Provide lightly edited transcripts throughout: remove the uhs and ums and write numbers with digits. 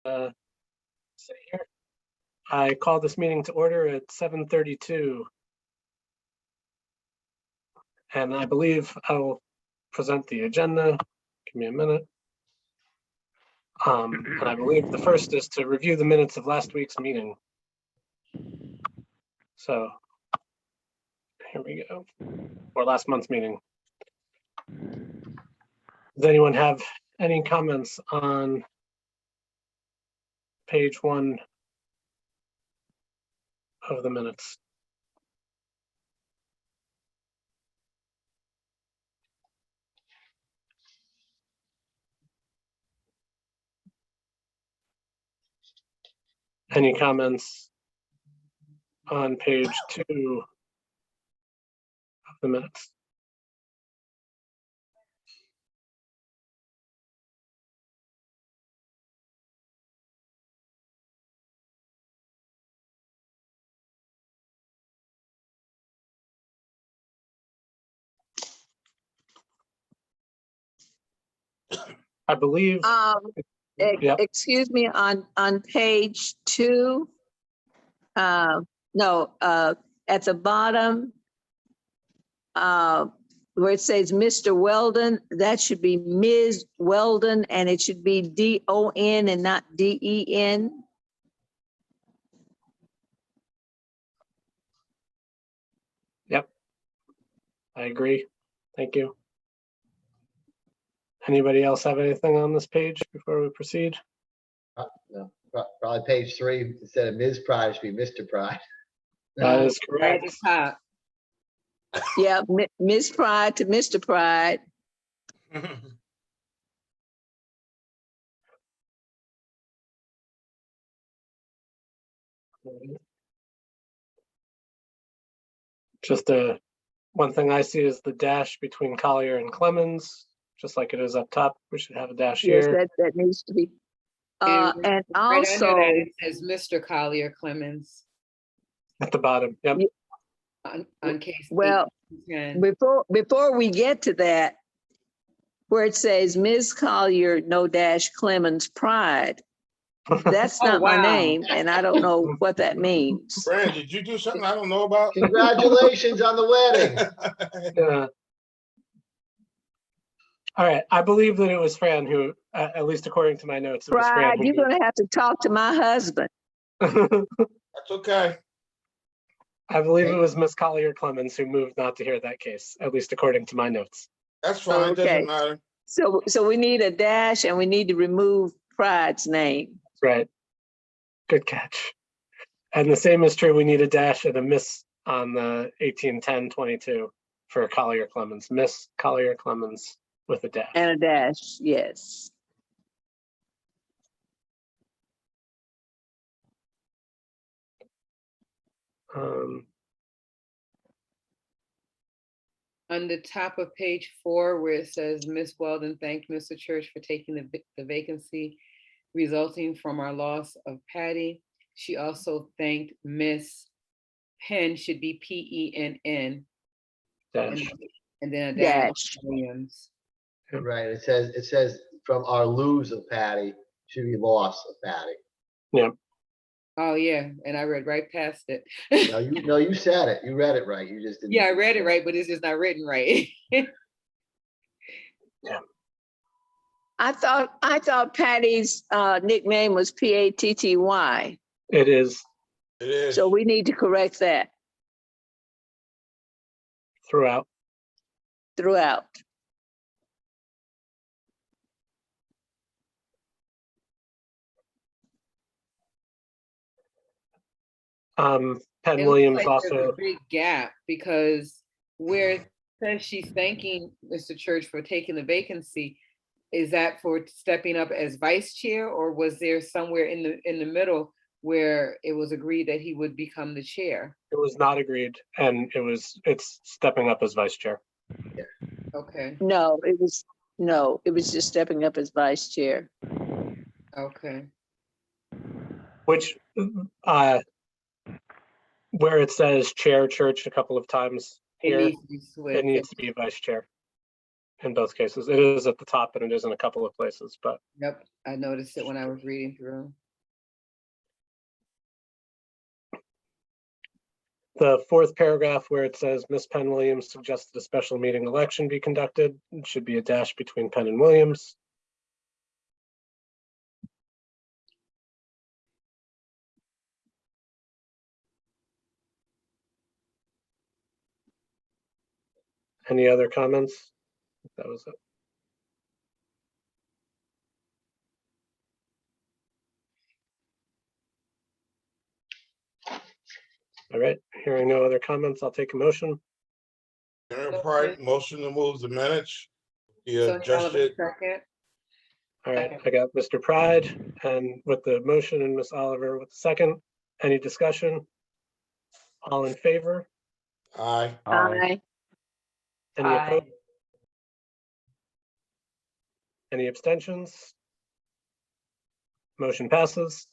sit here. I call this meeting to order at 7:32. And I believe I'll present the agenda. Give me a minute. And I believe the first is to review the minutes of last week's meeting. So here we go, or last month's meeting. Does anyone have any comments on page 1 of the minutes? Any comments on page 2 of the minutes? I believe. Yep. Excuse me, on page 2, no, at the bottom, where it says Mr. Weldon, that should be Ms. Weldon, and it should be D-O-N and not D-E-N. Yep, I agree. Thank you. Anybody else have anything on this page before we proceed? No, probably page 3, instead of Ms. Pride, it should be Mr. Pride. That is Right at correct. the top. Yeah, Ms. Pride to Mr. Pride. Just one thing I see is the dash between Collier and Clemens, just like it is up top. We should have a dash Yes, here. that needs to be. And Right also, under that, it says Mr. Collier Clemens At the bottom. Yep. on case. well, 10. before we get to that, where it says Ms. Collier, no dash Clemens Pride, that's Oh, not my wow. name, and I don't know what that means. Fran, did you do something I don't know about? Congratulations on the wedding. Yeah. All right. I believe that it was Fran who, at least according to my notes, it was Fran Pride, who you're gonna have to talk to my husband. That's okay. I believe it was Miss Collier Clemens who moved not to hear that case, at least according to my notes. That's fine. Okay. Doesn't matter. So we need a dash and we need to remove Pride's name. Right. Good catch. And the same is true. We need a dash and a miss on the 181022 for Collier Clemens. Miss Collier Clemens with a dash. And a dash, yes. On the top of page 4, where it says Miss Weldon thanked Mr. Church for taking the vacancy resulting from our loss of Patty. She also thanked Miss Penn, should be P-E-N-N, Dash. and then a Dash. dash Williams. Right, it says from our lose of Patty, should be loss of Patty. Oh, yeah, and I read right past it. No, you said it. You read it right. You just didn't. Yeah, I read it right, but it's just not written right. I thought Patty's nickname was P-A-T-T-Y. It is It is. So we need to correct that throughout. throughout. Penn It looks Williams like there's also. a big gap, because where it says she's thanking Mr. Church for taking the vacancy, is that for stepping up as vice chair, or was there somewhere in the middle where it was agreed that he would become the chair? It was not agreed, and it's stepping up as vice chair. Okay, No, it was just stepping up as vice chair. okay. Which where it says chair Church a couple of times It here, needs to be it switched. needs to be vice chair. in both cases. It is at the top and it is in a couple of places, but Yep, I noticed it when I was reading through. the fourth paragraph where it says Miss Penn Williams suggested a special meeting election be conducted, it should be a dash between Penn and Williams. Any other comments? That was it. All right, hearing no other comments, I'll take a motion. Henry Pride, motion to move the minutes. The Sonia Oliver, adjusted, second. All right, I got Mr. Pride and with the motion and Miss Oliver with the second. Any discussion? All in favor? aye. Aye. Any opposed? Any abstentions? Motion passes.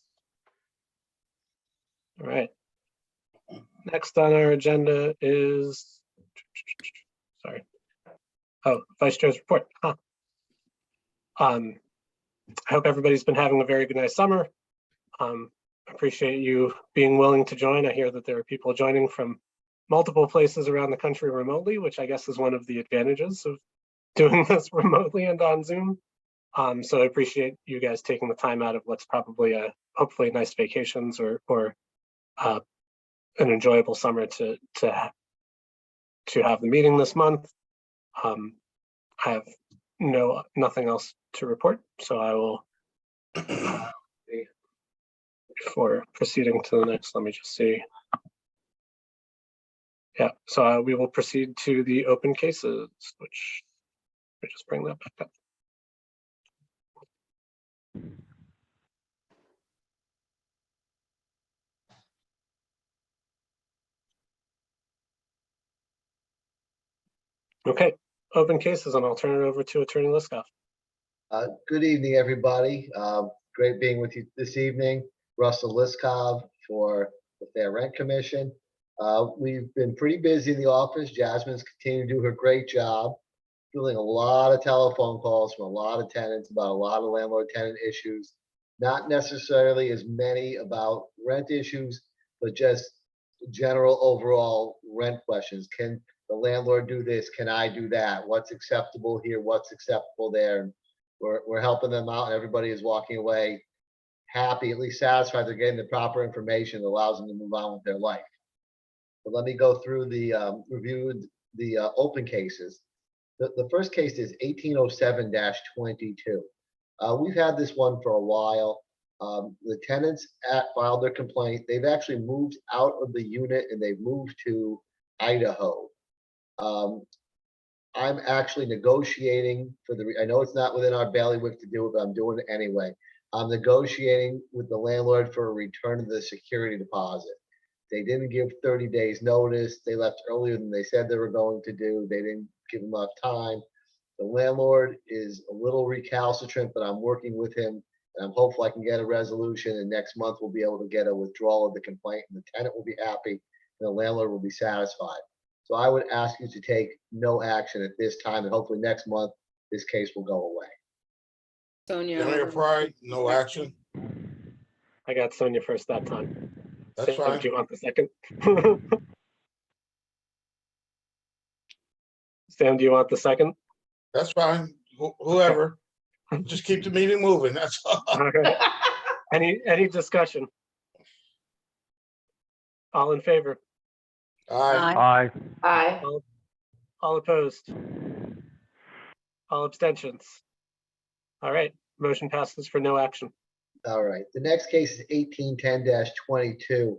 All right. Next on our agenda is, sorry. Oh, Vice Chair's report. Huh. I hope everybody's been having a very good nice summer. Appreciate you being willing to join. I hear that there are people joining from multiple places around the country remotely, which I guess is one of the advantages of doing this remotely and on Zoom. So I appreciate you guys taking the time out of what's probably hopefully nice vacations or an enjoyable summer to have the meeting this month. I have nothing else to report, so I will before proceeding to the next, let me just see. Yeah, so we will proceed to the open cases, which let me just bring that back up. Okay, open cases, and I'll turn it over to Attorney Liskoff. Good evening, everybody. Great being with you this evening. Russell Liskov for the Fair Rent Commission. We've been pretty busy in the office. Jasmine's continuing to do her great job, fielding a lot of telephone calls from a lot of tenants about a lot of landlord-tenant issues. Not necessarily as many about rent issues, but just general overall rent questions. Can the landlord do this? Can I do that? What's acceptable here? What's acceptable there? And we're helping them out, and everybody is walking away happy, at least satisfied they're getting the proper information that allows them to move on with their life. But let me go through the review the open cases. The first case is 1807-22. We've had this one for a while. The tenants filed their complaint. They've actually moved out of the unit and they've moved to Idaho. I'm actually negotiating for I know it's not within our bailiwick to do it, but I'm doing it anyway. I'm negotiating with the landlord for a return of the security deposit. They didn't give 30 days notice. They left earlier than they said they were going to do. They didn't give enough time. The landlord is a little recalcitrant, but I'm working with him and I'm hopeful I can get a resolution, and next month we'll be able to get a withdrawal of the complaint and the tenant will be happy and the landlord will be satisfied. So I would ask you to take no action at this time, and hopefully next month this case will go away. Sonia Henry Oliver. Pride, no action. I got Sonia first that time. That's Sam, fine. do you want the second? Sam, do you want the second? That's fine. Whoever. Just keep the meeting moving. That's all. All right. Any discussion? All in favor? Aye. Aye. All opposed? All abstentions? All right, motion passes for no action. All right, the next case is 1810-22.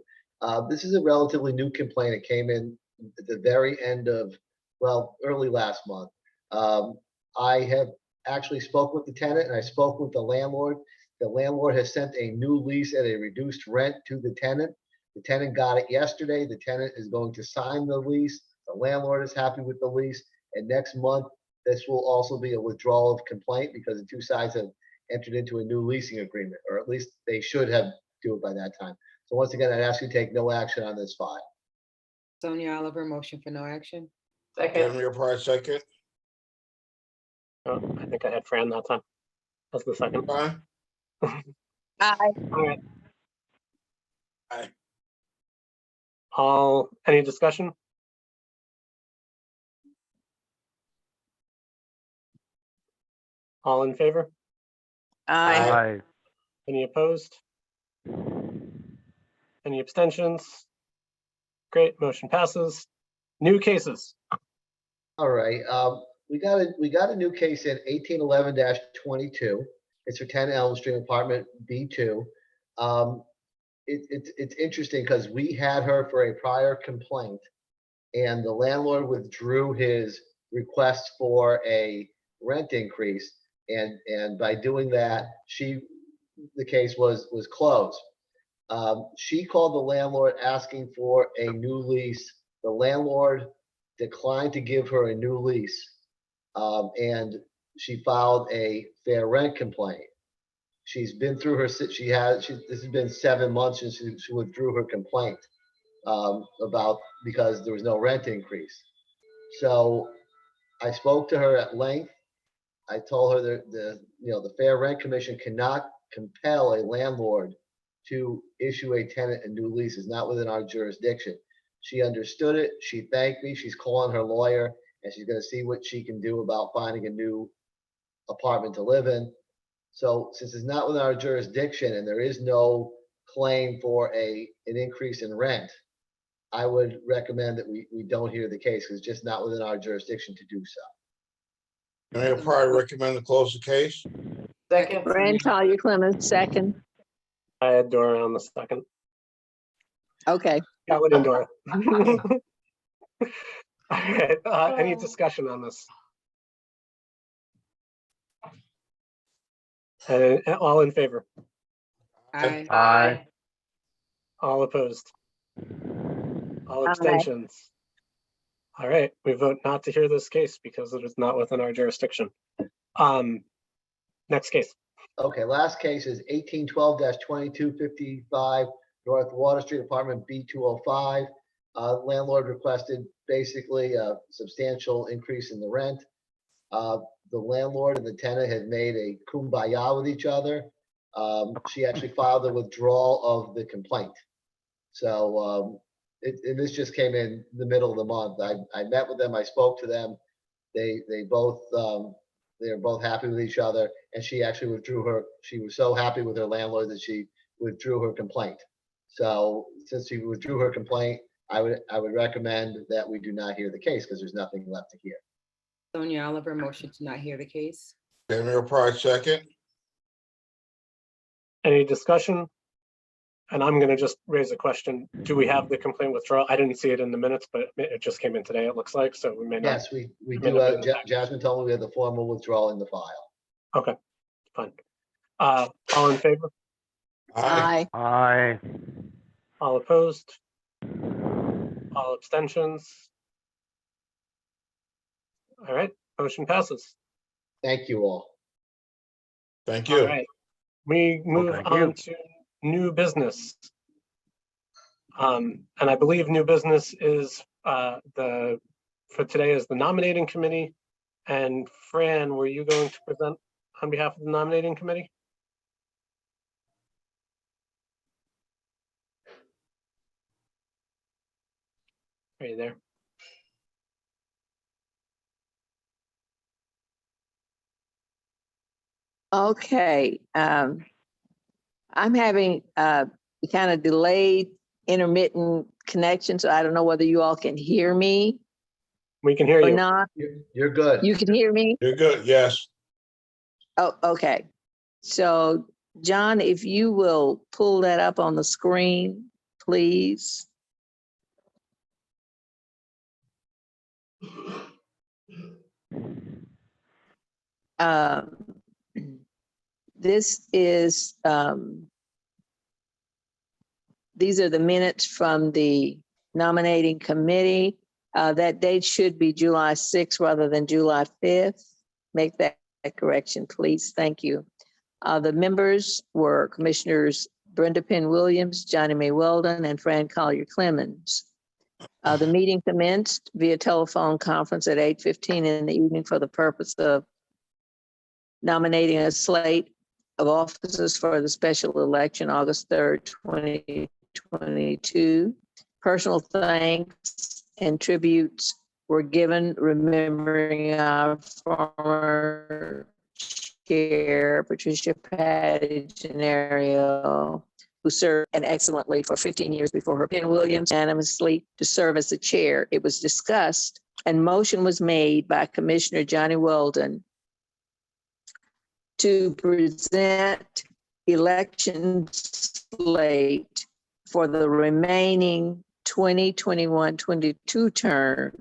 This is a relatively new complaint. It came in at the very end of, well, early last month. I have actually spoke with the tenant and I spoke with the landlord. The landlord has sent a new lease at a reduced rent to the tenant. The tenant got it yesterday. The tenant is going to sign the lease. The landlord is happy with the lease. And next month, this will also be a withdrawal of complaint because the two sides have entered into a new leasing agreement, or at least they should have do it by that time. So once again, I'd ask you to take no action on this file. Sonia Oliver, motion for no action. Henry Pride, second. Oh, I think I had Fran that time. That's the second. Fine. Aye. All right. Aye. Any discussion? All in favor? Aye. Aye. Any opposed? Any abstentions? Great, motion passes. New cases. All right, we got a new case in 1811-22. It's for 10 Elm Street, apartment B2. It's interesting because we had her for a prior complaint, and the landlord withdrew his request for a rent increase, and by doing that, the case was closed. She called the landlord asking for a new lease. The landlord declined to give her a new lease, and she filed a fair rent complaint. She's been through this has been 7 months since she withdrew her complaint because there was no rent increase. So I spoke to her at length. I told her that the Fair Rent Commission cannot compel a landlord to issue a tenant a new lease. It's not within our jurisdiction. She understood it. She thanked me. She's calling her lawyer, and she's going to see what she can do about finding a new apartment to live in. So since it's not within our jurisdiction and there is no claim for an increase in rent, I would recommend that we don't hear the case because it's just not within our jurisdiction to do so. Mayor Pryor recommend to close the case. Second. Fran Collier Clemens, second. I had Dora on the second. Okay. Got it in Dora. All right, any discussion on this? All in favor? Aye. Aye. All opposed? All Aye. abstentions? All right, we vote not to hear this case because it is not within our jurisdiction. Next case. Okay, last case is 1812-2255 North Water Street, apartment B205. Landlord requested basically a substantial increase in the rent. The landlord and the tenant had made a kumbaya with each other. She actually filed a withdrawal of the complaint. So and this just came in the middle of the month. I met with them. I spoke to them. They both they're both happy with each other, and she actually withdrew her. She was so happy with her landlord that she withdrew her complaint. So since she withdrew her complaint, I would recommend that we do not hear the case because there's nothing left to hear. Sonia Oliver, motion to not hear the case. Okay, Mayor Pryor second. Any discussion? And I'm going to just raise a question. Do we have the complaint withdrawal? I didn't see it in the minutes, but it just came in today, it looks like, so we may not. Yes, we do. Jasmine told me we have the formal withdrawal in the file. Okay, fine. All in favor? Aye. Aye. Aye. All opposed? All abstentions? All right, motion passes. Thank you all. Thank All you. right, we move thank on you. to new business. And I believe new business is for today is the nominating committee. And Fran, were you going to present on behalf of the nominating committee? Are you there? Okay. I'm having kind of delayed intermittent connection, so I don't know whether you all can hear me We can hear or you. not. You're good. You can hear me? You're good, yes. Oh, okay. So, John, if you will pull that up on the screen, please. This is, these are the minutes from the nominating committee. That date should be July 6th rather than July 5th. Make that correction, please. Thank you. The members were Commissioners Brenda Penn Williams, Johnny May Weldon, and Fran Collier Clemens. The meeting commenced via telephone conference at 8:15 in the evening for the purpose of nominating a slate of officers for the special election, August 3rd, 2022. Personal thanks and tributes were given, remembering our former chair, Patricia Patty-Genario, who served and excellently for 15 years before her. Penn Williams unanimously to serve as the chair. It was discussed and motion was made by Commissioner Johnny Weldon to present election slate for the remaining 2021-22 term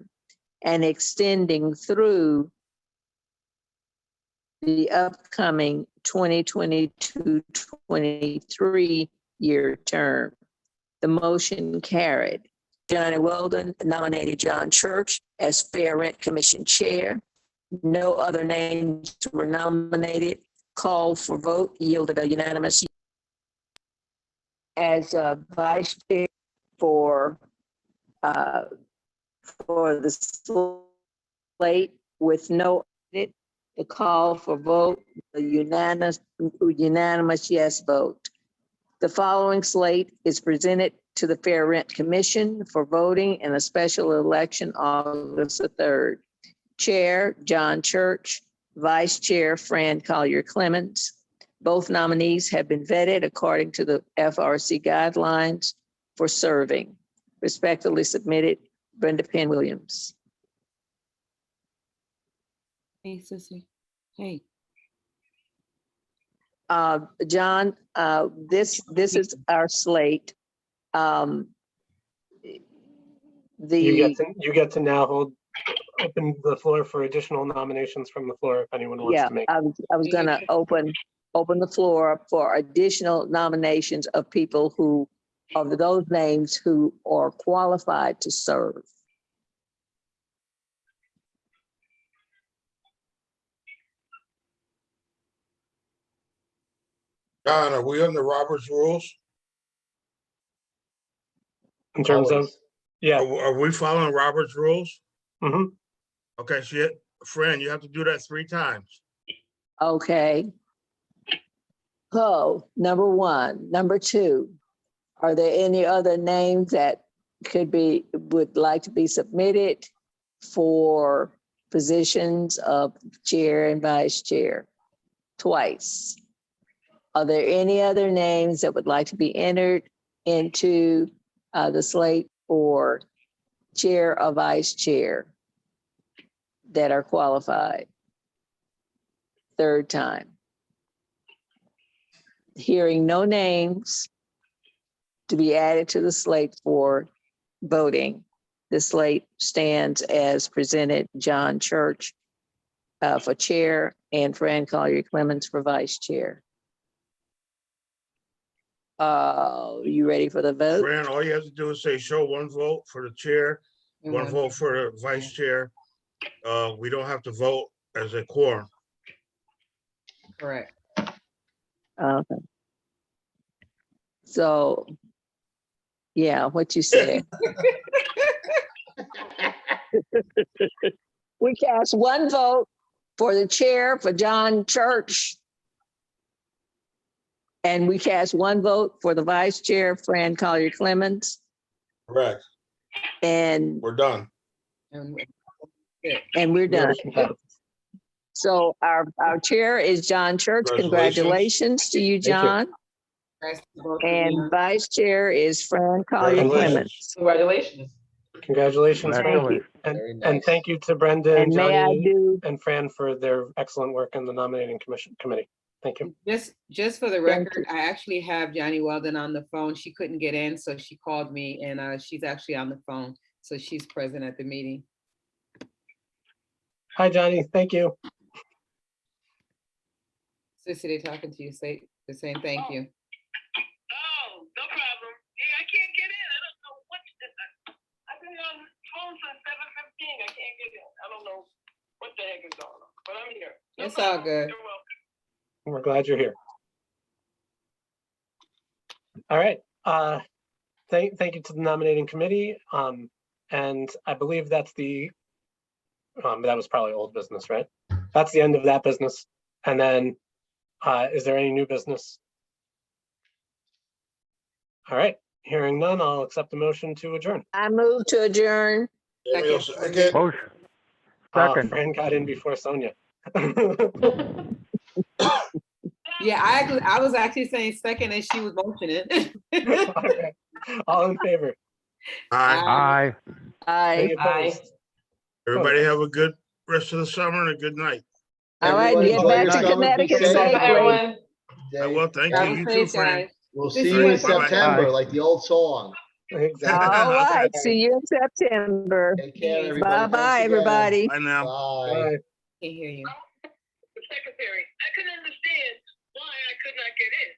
and extending through the upcoming 2022-23 year term. The motion carried. Johnny Weldon nominated John Church as Fair Rent Commission Chair. No other names were nominated. Called for vote, yielded a unanimous. As Vice Chair for the slate with no edit, the call for vote, a unanimous yes vote. The following slate is presented to the Fair Rent Commission for voting in a special election August the 3rd. Chair, John Church. Vice Chair, Fran Collier Clemens. Both nominees have been vetted according to the FRC guidelines for serving. Respectfully submitted, Brenda Penn Williams. Hey, sissy. Hey. John, this is our slate. You get to now open the floor for additional nominations from the floor if anyone wants Yeah, to make. I was gonna open the floor up for additional nominations of people who, of those names who are qualified to serve. John, are we under Robert's rules? In terms of, Always. yeah. Are we following Robert's rules? Mhm. Okay, shit, Fran, you have to do that 3 times. Okay. So, number one. Number two, are there any other names that would like to be submitted for positions of chair and vice chair? Twice. Are there any other names that would like to be entered into the slate for chair or vice chair that are qualified? Third time. Hearing no names to be added to the slate for voting, the slate stands as presented. John Church for chair and Fran Collier Clemens for vice chair. You ready for the vote? Fran, all you have to do is say show 1 vote for the chair, And 1 vote for the vice chair. We don't have to vote as a quorum. Correct. Okay. So, yeah, what you said. We cast 1 vote for the chair for John Church. And we cast 1 vote for the vice chair, Fran Collier Clemens. Correct. And We're done. we're done. Motion passes. So our chair is John Church. Congratulations to you, John. And vice chair is Fran Collier Congratulations. Clemens. Congratulations. Congratulations, Thank Fran. you. Very And nice. thank you to Brenda and And may I Johnny do, and Fran for their excellent work in the nominating committee. Thank you. Just for the Thank record, I actually have Johnny Weldon on the phone. She couldn't get in, so she called me and she's actually on the phone. So she's present at the meeting. Hi, Johnny. Thank you. Sissy, they talking to you, they're saying thank you. Oh, no problem. Yeah, I can't get in. I don't know what. I've been on the phone since 7:15. I can't get in. I don't know what the heck is going on, but I'm here. No It's all problem. good. You're welcome. We're glad you're here. All right. Thank you to the nominating committee. And I believe that's that was probably old business, right? That's the end of that business. And then, is there any new business? All right, hearing none, I'll accept the motion to adjourn. I move to adjourn. Ariel, second. Motion. Oh, Second. Fran got in before Sonia. Yeah, I was actually saying second as she was motioning. Okay. All in favor? Aye. Aye. Any Aye. opposed? Everybody have a good rest of the summer and a good night. All right, Everyone get enjoy back your to summer. Be Connecticut safe. safely. I will, thank you. Travel You too, safe, Fran. guys. We'll See see you you in in summer. September, Bye. like the old song. Exactly. All right, Okay. see you in September. Take care, everybody. Bye-bye, Thanks again. everybody. Bye now. Bye. Bye. Can't hear you. The secretary, I couldn't understand why I could not get in.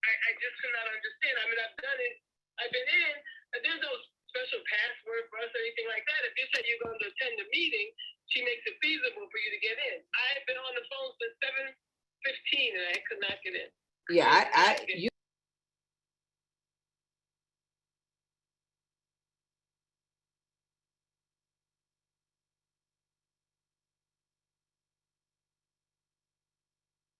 I just could not understand. I mean, I've done it. I've been in, but there's no special password for us or anything like that. If you said you're going to attend the meeting, she makes it feasible for you to get in. I've been on the phone since 7:15 and I could not get in. Yeah, you